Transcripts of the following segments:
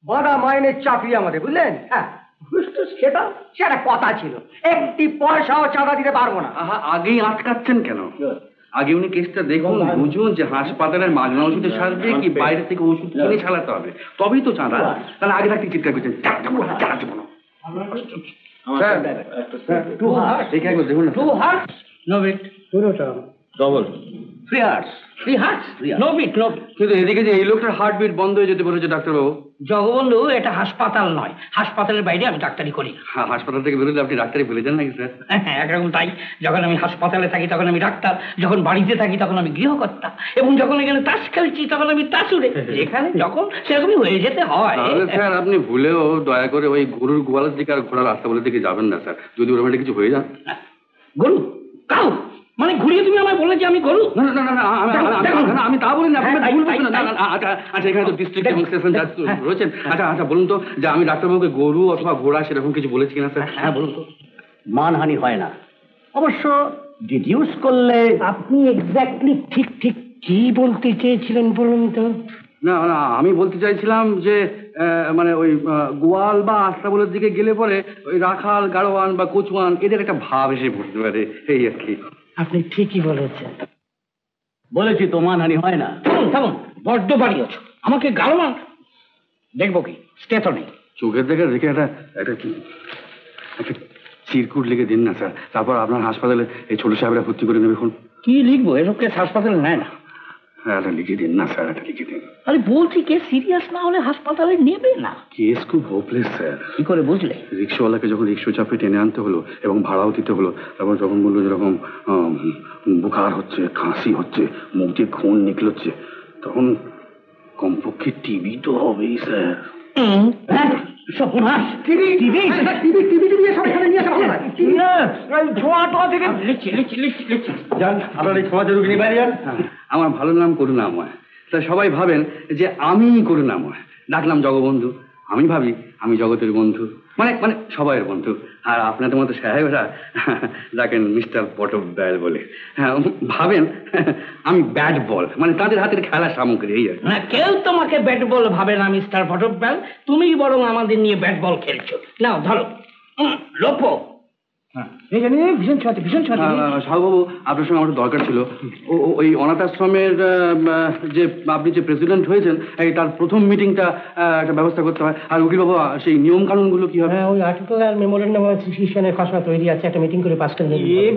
বাঁধা মাইনের চাকরি আমাদের, বুঝলেন? হ্যাঁ, সেটা সেটা কথা ছিল, একটি পয়সাও চাঁদা দিতে পারবো না। আগেই আটকাচ্ছেন কেন? আগে উনি কেসটা দেখুন, বুঝুন যে হাসপাতালের মাগনা ওষুধে সারবে কি বাইরে থেকে ওষুধ কিনে চালাতে হবে, তবেই তো চাঁদা। তাহলে আগে থাকতে চিৎকার করছেন দেখুন না। কিন্তু এদিকে যে এই লোকটার হার্টবিট বন্ধ হয়ে যেতে বলেছে ডাক্তারবাবু। জগবন্ধু, এটা হাসপাতাল নয়, হাসপাতালের বাইরে আমি ডাক্তারি করি। হাসপাতাল থেকে বেরোলে আপনি ডাক্তারি ভুলে যান নাকি স্যার? হ্যাঁ, একরকম তাই। যখন আমি হাসপাতালে থাকি তখন আমি ডাক্তার, যখন বাড়িতে থাকি তখন আমি গৃহকর্তা, এবং যখন এখানে তাস খেলছি তখন আমি তাসুরে। যেখানে যখন সেরকমই হয়ে যেতে হয়। স্যার আপনি ভুলেও দয়া করে ওই গরুর গোয়ালের দিকে আর ঘোড়ার রাস্তা বলে দিকে যাবেন না স্যার, যদি ওরকম কিছু হয়ে যান। গরু কাউ মানে ঘুরিয়ে তুমি আমায় বললে যে আমি গরু? না না না, আমি তা বলিনি। আচ্ছা, এখানে তো ডিস্ট্রিক্ট এবং সেশন জাজ রয়েছেন। আচ্ছা বলুন তো যে আমি ডাক্তারবাবুকে গরু অথবা ঘোড়া সেরকম কিছু বলেছি কিনা স্যার? হ্যাঁ বলুন তো। মানহানি হয় না, অবশ্য ডিডিউস করলে। আপনি এক্স্যাক্টলি ঠিক ঠিক কি বলতে চেয়েছিলেন বলুন তো? না না, আমি বলতে চাইছিলাম যে মানে ওই গোয়াল বা আস্তাবলের দিকে গেলে পরে ওই রাখাল, গাড়োয়ান বা কোচওয়ান এদের একটা ভাব এসে পড়তে পারে, এই আর কি। আপনি ঠিকই বলেছেন। বলেছি তো মানহানি হয় না। থামুন, বড্ড বাড়ি আছো, আমাকে গালমান দেখবো কি? স্টেথ নেই, চোখের দেখে রেখে একটা চিরকুট লিখে দিন না স্যার, তারপর আপনার হাসপাতালে এই ছোট সাহেবরা ভর্তি করে নেবে। কি লিখবো? এসব কেস হাসপাতালে নেয় না। হ্যাঁ, এটা লিখে দিন না স্যার, এটা লিখে দিন। আরে বলছি, কেস সিরিয়াস না হলে হাসপাতালে নেবে না। কেস খুব হোপলেস স্যার। কি করে বুঝলে? রিক্সাওয়ালাকে যখন রিক্সা চাপে টেনে আনতে হলো এবং ভাড়াও দিতে হলো, তারপর যখন বললো যেরকম বুখার হচ্ছে, কাশি হচ্ছে, মুখ দিয়ে খুন নিকলোচ্ছে, তখন কমপক্ষে টিবি তো হবেই স্যার। আমার ভালো নাম করুণাময়, তাই সবাই ভাবেন যে আমি করুণাময়। ডাকলাম জগবন্ধু, আমি ভাবি আমি জগতের বন্ধু, মানে মানে সবাইয়ের বন্ধু। আর আপনাদের মতো সাহেবরা ডাকেন মিস্টার পটপ ব্যাল বলে। হ্যাঁ, ভাবেন আমি ব্যাট বল, মানে তাদের হাতের খেলার সামগ্রী, এই আর। না, কেউ তোমাকে ব্যাট বল ভাবে না মিস্টার পটপ ব্যাল, তুমি বরং আমাদের নিয়ে ব্যাট বল খেলছো। নাও ধরো, লোপো। ভীষণ সাহুবাবু, আপনার সঙ্গে আমার দরকার ছিল। ওই অনাথ আশ্রমের যে আপনি যে প্রেসিডেন্ট হয়েছেন, তার প্রথম মিটিংটা একটা ব্যবস্থা করতে হয়। আর উকিল বাবু, সেই নিয়ম কানুনগুলো কি হবে? ওই আর্টিকেল আর মেমোরেন্ডাম অ্যাসোসিয়েশনের খসড়া তৈরি আছে, একটা মিটিং করে পাস করে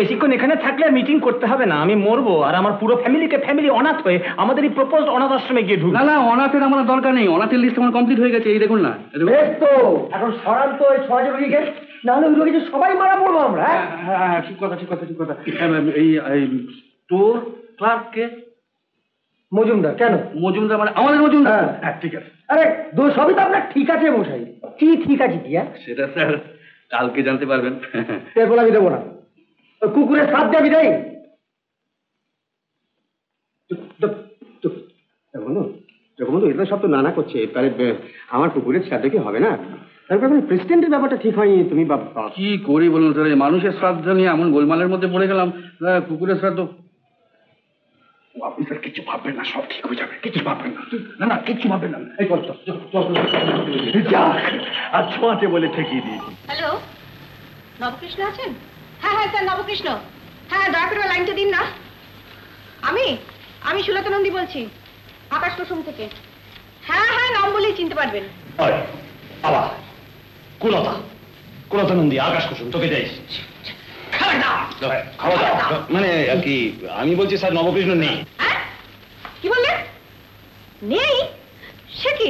বেশিক্ষণ এখানে থাকলে মিটিং করতে হবে না, আমি মরবো আর আমার পুরো ফ্যামিলি অনাথ হয়ে আমাদের এই প্রপোজড অনাথ আশ্রমে গিয়ে ঢুকবে। না, অনাথের আমার দরকার নেই, অনাথের লিস্ট আমার কমপ্লিট হয়ে গেছে, এই দেখুন না। এখন সরান তো এই 6 জন রোগীকে, নাহলে ওই রোগীকে সবাই মারা পড়বো আমরা। হ্যাঁ, ঠিক কথা। এই স্টোর ক্লার্ককে মজুমদার। কেন মজুমদার? মানে আমাদের মজুমদার। হ্যাঁ, ঠিক আছে। আরে সবই তো আপনার ঠিক আছে মশাই। কি ঠিক আছে কি? সেটা স্যার কালকে জানতে পারবেন। এরপর আমি দেবো না, কুকুরের সাপ দিয়ে আমি দেই। জগবন্ধু, এটা সব তো নানা করছে, তাহলে আমার কুকুরের শ্রাদ্ধ কি হবে না? তারপর প্রেসিডেন্টের ব্যাপারটা ঠিক হয়নি, তুমি কি করি বলুন স্যার, মানুষের শ্রাদ্ধ নিয়ে এমন গোলমালের মধ্যে পড়ে গেলাম। কুকুরের শ্রাদ্ধ আপনি স্যার কিছু ভাববেন না, সব ঠিক হয়ে যাবে, কিছু ভাববেন না। না, কিছু ভাববেন না। এই আর ছোঁয়াতে বলে ঠেকিয়ে দিই। হ্যালো, নবকৃষ্ণ আছেন? হ্যাঁ স্যার, নবকৃষ্ণ। হ্যাঁ, দয়া করে লাইনটা দিন না। আমি সুলতা নন্দী বলছি, আকাশ কুসুম থেকে। হ্যাঁ, নাম বলেই চিনতে পারবেন। কুলতা নন্দী, আকাশ কুসুম, তোকে যাই। মানে আর কি, আমি বলছি স্যার নবকৃষ্ণ নেই। কি বললেন? নেই? সে কি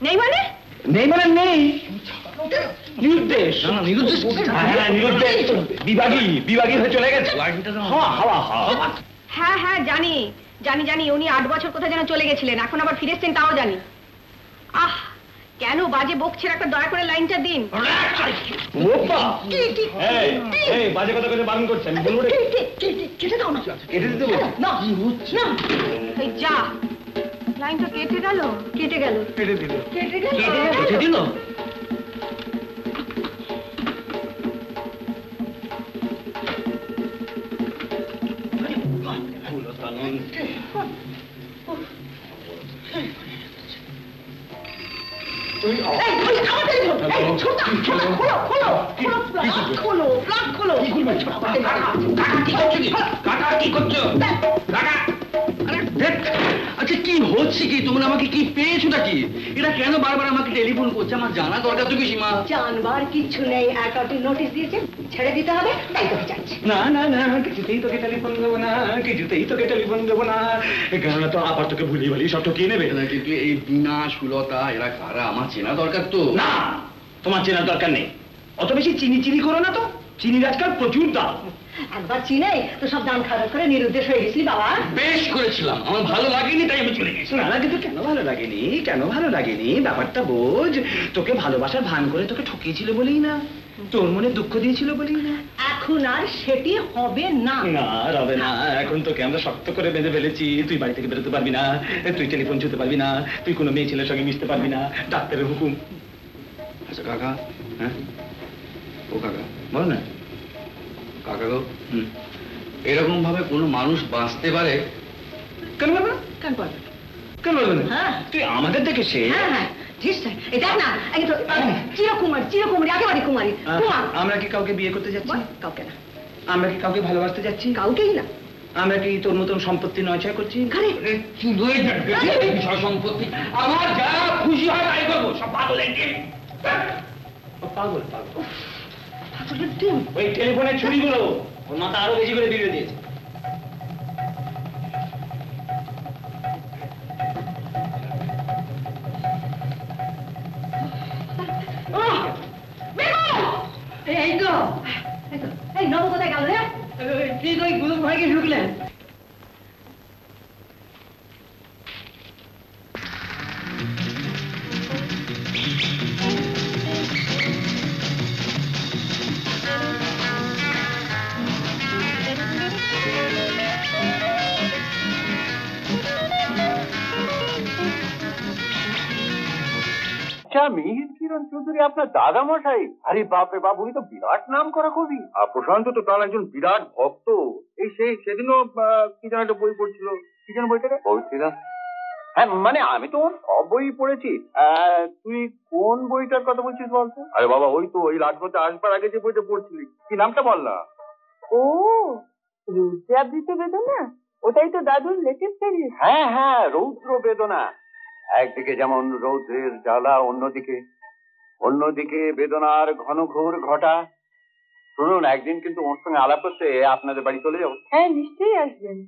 নেই মানে? নেই নিরুদ্দেশ বিভাগী হয়ে চলে গেছে। হ্যাঁ, জানি। উনি 8 বছর কোথায় যেন চলে গেছিলেন, এখন আবার ফিরে এসছেন তাও জানি। কেন বাজে বকছেন? একটা দয়া করে লাইনটা দিন। বাজে কথা কথা বারণ করছেন, কেটে দাও না। কেটে দিতে বলছি না, এই যা, লাইনটা কেটে গেল। কেটে দিল। আচ্ছা কি হচ্ছে কি, তোমরা আমাকে কি পেয়েছোটা কি? এটা কেন বারবার আমাকে টেলিফোন করছে? আমার জানা দরকার তো কি সীমা? জানবার কিচ্ছু নেই, একাটি নোটিশ দিয়েছে, ছেড়ে দিতে হবে, তাই তোকে চাচ্ছি। না না না, কিছুতেই তোকে টেলিফোন দেবো না, কিছুতেই তোকে টেলিফোন দেবো না, কেননা তো আবার তোকে ভুলিয়ে বলি সব ঠকিয়ে নেবে। কিন্তু এই বিনা সুলতা এরা কারা, আমার চেনা দরকার তো। না, তোমার চেনার দরকার নেই, অত বেশি চিনি চিনি করো না তো, চিনির আজকাল প্রচুর দাম। একবার চিনে তো সব দাম খারাপ করে নিরুদ্দেশ হয়ে গেছিলি বাবা। বেশ করেছিলাম, আমার ভালো লাগেনি তাই আমি চলে গেছি। না কিন্তু কেন ভালো লাগেনি, কেন ভালো লাগেনি ব্যাপারটা বোঝ। তোকে ভালোবাসার ভান করে তোকে ঠকিয়েছিল বলেই না, তোর মনে দুঃখ দিয়েছিল বলেই না। এখন আর সেটি হবে না। না রবে না, এখন তোকে আমরা শক্ত করে বেঁধে ফেলেছি। তুই বাড়ি থেকে বেরোতে পারবি না, তুই টেলিফোন ছুতে পারবি না, তুই কোনো মেয়ে ছেলের সঙ্গে মিশতে পারবি না, ডাক্তারের হুকুম। আচ্ছা কাকা, হ্যাঁ ও কাকা, বল না। কাকা গো, এরকম ভাবে কোনো মানুষ বাঁচতে পারে? কেন পারবে না, কেন পারবে? কেন পারবে না? হ্যাঁ। তুই আমাদের দেখে সে। হ্যাঁ হ্যাঁ ঠিক স্যার, এই দেখ না, এই তো চিরকুমারী, একেবারে কুমারী। কুমার। আমরা কি কাউকে বিয়ে করতে যাচ্ছি? কাউকে না। আমরা কি কাউকে ভালোবাসতে যাচ্ছি? কাউকেই না। আমরা কি তোর মতন সম্পত্তি নয়ছয় করছি? ঘরে চুলোয় বিষয় সম্পত্তি আমার যা খুশি হয় তাই করবো, সব পাগলের গেম। পাগল পাগল, ঠাকুরের ডিম। ওই টেলিফোনের ছুরিগুলো ওর মাথা আরো বেশি করে দিয়ে দিয়েছে। এই তো এই নব কোথায় গেল রে? ঠিক ওই গুলো ভয় গিয়ে ঢুকলেন। মিহির কিরণ চৌধুরী আপনার দাদা মশাই? আরে বাপরে বাপ, উনি তো বিরাট নাম করা কবি। আর প্রশান্ত তো তার একজন বিরাট ভক্ত। এই সেদিনও কি যেন একটা বই পড়ছিল, কি যেন বইটা পড়ছিল? হ্যাঁ মানে আমি তো সব বই পড়েছি। তুই কোন বইটার কথা বলছিস বলতো? আরে বাবা ওই তো ওই রাজপথে আসবার আগে যে বইটা পড়ছিলি, কি নামটা বল না? ও রুদ্রাবৃত বেদনা, ওটাই তো দাদুর লেটেস্ট সিরিজ। হ্যাঁ হ্যাঁ, রৌদ্র বেদনা। একদিকে যেমন রৌদ্রের জ্বালা, অন্যদিকে বেদনার ঘনঘোর ঘটা। শুনুন, একদিন কিন্তু ওর সঙ্গে আলাপ করতে আপনাদের বাড়ি চলে যাবো। হ্যাঁ নিশ্চয়ই আসবেন,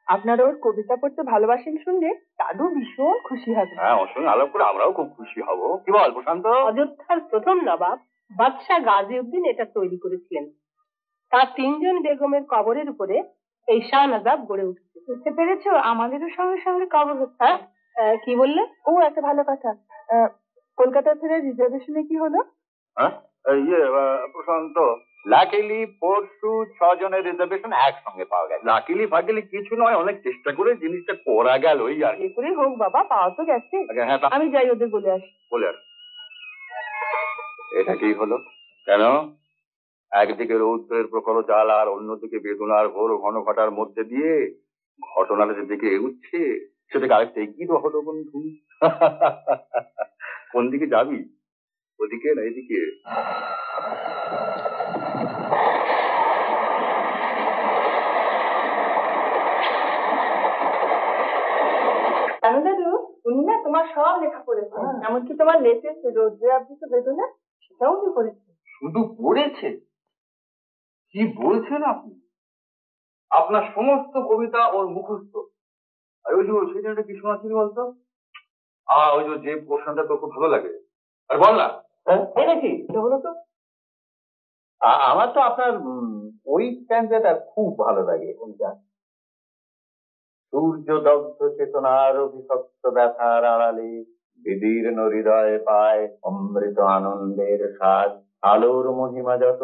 আপনারা ওর কবিতা পড়তে ভালোবাসেন শুনলে দাদু ভীষণ খুশি হবে। হ্যাঁ, ওর সঙ্গে আলাপ করে আমরাও খুব খুশি হব। কি বল প্রশান্ত? অযোধ্যার প্রথম নবাব বাদশাহ গাজীউদ্দিন এটা তৈরি করেছিলেন। তার 3 জন বেগমের কবরের উপরে এই শাহনাজাব গড়ে উঠেছে। বুঝতে পেরেছো, আমাদেরও সঙ্গে সঙ্গে কবর হচ্ছে। হ্যাঁ কি বললে? ও একটা ভালো কথা, কলকাতা থেকে রিজার্ভেশনে কি হলো? হ্যাঁ প্রশান্ত, লাকিলি পরশু 6 জনের রিজার্ভেশন একসঙ্গে পাওয়া গেল। লাকিলি ফাকিলি কিছু নয়, অনেক চেষ্টা করে জিনিসটা করা গেল, ওই আর কি। এ করে হোক বাবা, পাওয়া তো গেছে। হ্যাঁ আমি যাই ওদের বলে আসি। বলে আর এটা কি হলো? কেন একদিকে রৌদ্রের প্রখর জাল আর অন্যদিকে বেদনার ঘোর ঘন ঘটার মধ্যে দিয়ে ঘটনাটা যেদিকে এগুচ্ছে সেদিকে আরেকটা এগিয়ে হলো বন্ধু। কোন দিকে যাবি, ওদিকে না এদিকে? জানো দাদু, উনি না তোমার সব লেখা পড়েছেন, এমনকি তোমার লেটেস্ট রৌদ্রাবৃত বেদনা সেটাও উনি পড়েছেন। শুধু পড়েছে? কি বলছেন আপনি? আপনার সমস্ত কবিতা ওর মুখস্থ। আর ওই যে সেদিনটা কি শোনাচ্ছিলি বলতো? ওই যে পোর্শনটা তোর খুব ভালো লাগে, আর বল না। তাই নাকি? বলো তো। আমার তো আপনার ওই স্ট্যান্ডটা খুব ভালো লাগে। কোনটা? সূর্য দগ্ধ চেতনার অভিশপ্ত ব্যথার আড়ালে বিদীর্ণ হৃদয়ে পায় অমৃত আনন্দের স্বাদ। আলোর মহিমা যত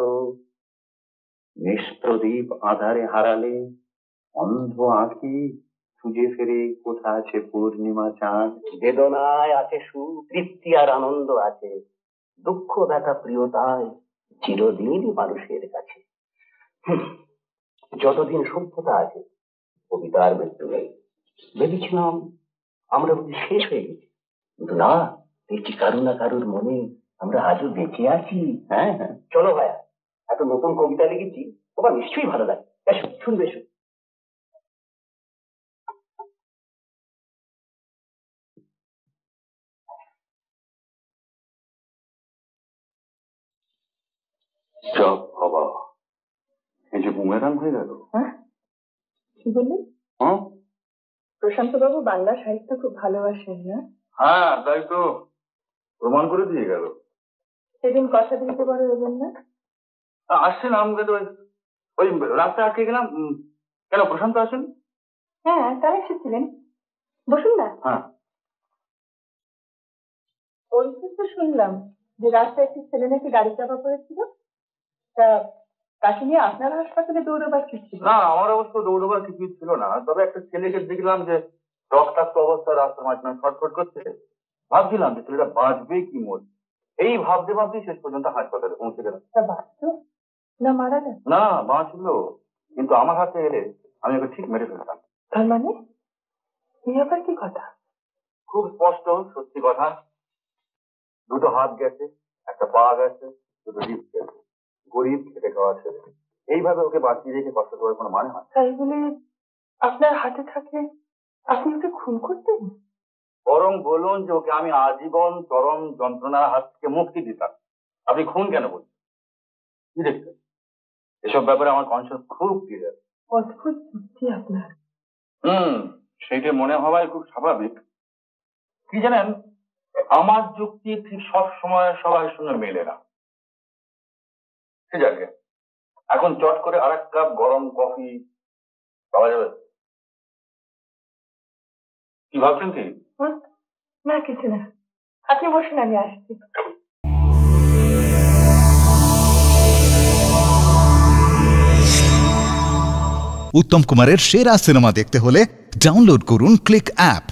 নিষ্প্রদীপ আধারে হারালে অন্ধ আঁখি খুঁজে ফেরে কোথা আছে পূর্ণিমা চাঁদ। বেদনায় আছে সুখ, তৃপ্তি আর আনন্দ আছে, দুঃখ ব্যথা প্রিয়তায় চিরদিনই মানুষের কাছে। যতদিন সভ্যতা আছে কবিতা আর মৃত্যু নেই। ভেবেছিলাম আমরা বুঝি শেষ হয়ে গেছি, কিন্তু না, দেখছি কারু না কারুর মনে আমরা আজও বেঁচে আছি। হ্যাঁ হ্যাঁ, চলো ভাইয়া, এত নতুন কবিতা লিখেছি, তোমার নিশ্চয়ই ভালো লাগে। এসো, শুনবে, এসো। চপ বাবা, এই যে বুমেরাং হয়ে গেল। হ্যাঁ, কি বললেন? হ্যাঁ প্রশান্ত বাবু বাংলা সাহিত্য খুব ভালোবাসেন না? হ্যাঁ, তাই তো প্রমাণ করে দিয়ে গেল। সেদিন কথা দিতে পারে এলেন না? আসছেন আমাকে তো ওই রাস্তায় আটকে গেলাম। কেন প্রশান্ত আসেন? হ্যাঁ, তারা এসেছিলেন। বসুন না। হ্যাঁ, ওই তো শুনলাম যে রাস্তায় একটি ছেলে নাকি গাড়ি চাপা পড়েছিল। তা তাকে নিয়ে আপনার হাসপাতালে দৌড়বার কি ছিল? না আমার অবশ্য দৌড়বার কিছুই ছিল না, তবে একটা ছেলেকে দেখলাম যে রক্তাক্ত অবস্থায় রাস্তার মাঝখানে ছটফট করছে। ভাবছিলাম যে ছেলেটা বাঁচবে কি মরবে, এই ভাবতে ভাবতেই শেষ পর্যন্ত হাসপাতালে পৌঁছে গেলাম। তা বাঁচতো না মারা গেল? না, বাঁচলো, কিন্তু আমার হাতে এলে আমি ওকে ঠিক মেরে ফেলতাম। তার মানে এই আবার কি কথা? খুব স্পষ্ট সত্যি কথা, দুটো হাত গেছে, একটা পা গেছে, দুটো জিভ গেছে। গরিব, খেটে খাওয়া ছেলে, এইভাবে ওকে বাঁচিয়ে রেখে কষ্ট করার কোনো মানে হয়? তাই বলে আপনার হাতে থাকে আপনি ওকে খুন করতেন? বরং বলুন যে ওকে আমি আজীবন চরম যন্ত্রণার হাত থেকে মুক্তি দিতাম। আপনি খুন কেন বলছেন? কি দেখছেন? এসব ব্যাপারে আমার কনসাস খুব ক্লিয়ার। অদ্ভুত বুদ্ধি আপনার। সেইটা মনে হওয়াই খুব স্বাভাবিক। কি জানেন, আমার যুক্তি ঠিক সব সময় সবার সঙ্গে মেলে না। ঠিক আছে, এখন চট করে আরেক কাপ গরম কফি পাওয়া যাবে? কি ভাবছেন কি? না কিছু না, আপনি বসুন, আমি আসছি। উত্তম কুমারের সেরা সিনেমা দেখতে হলে ডাউনলোড করুন ক্লিক অ্যাপ।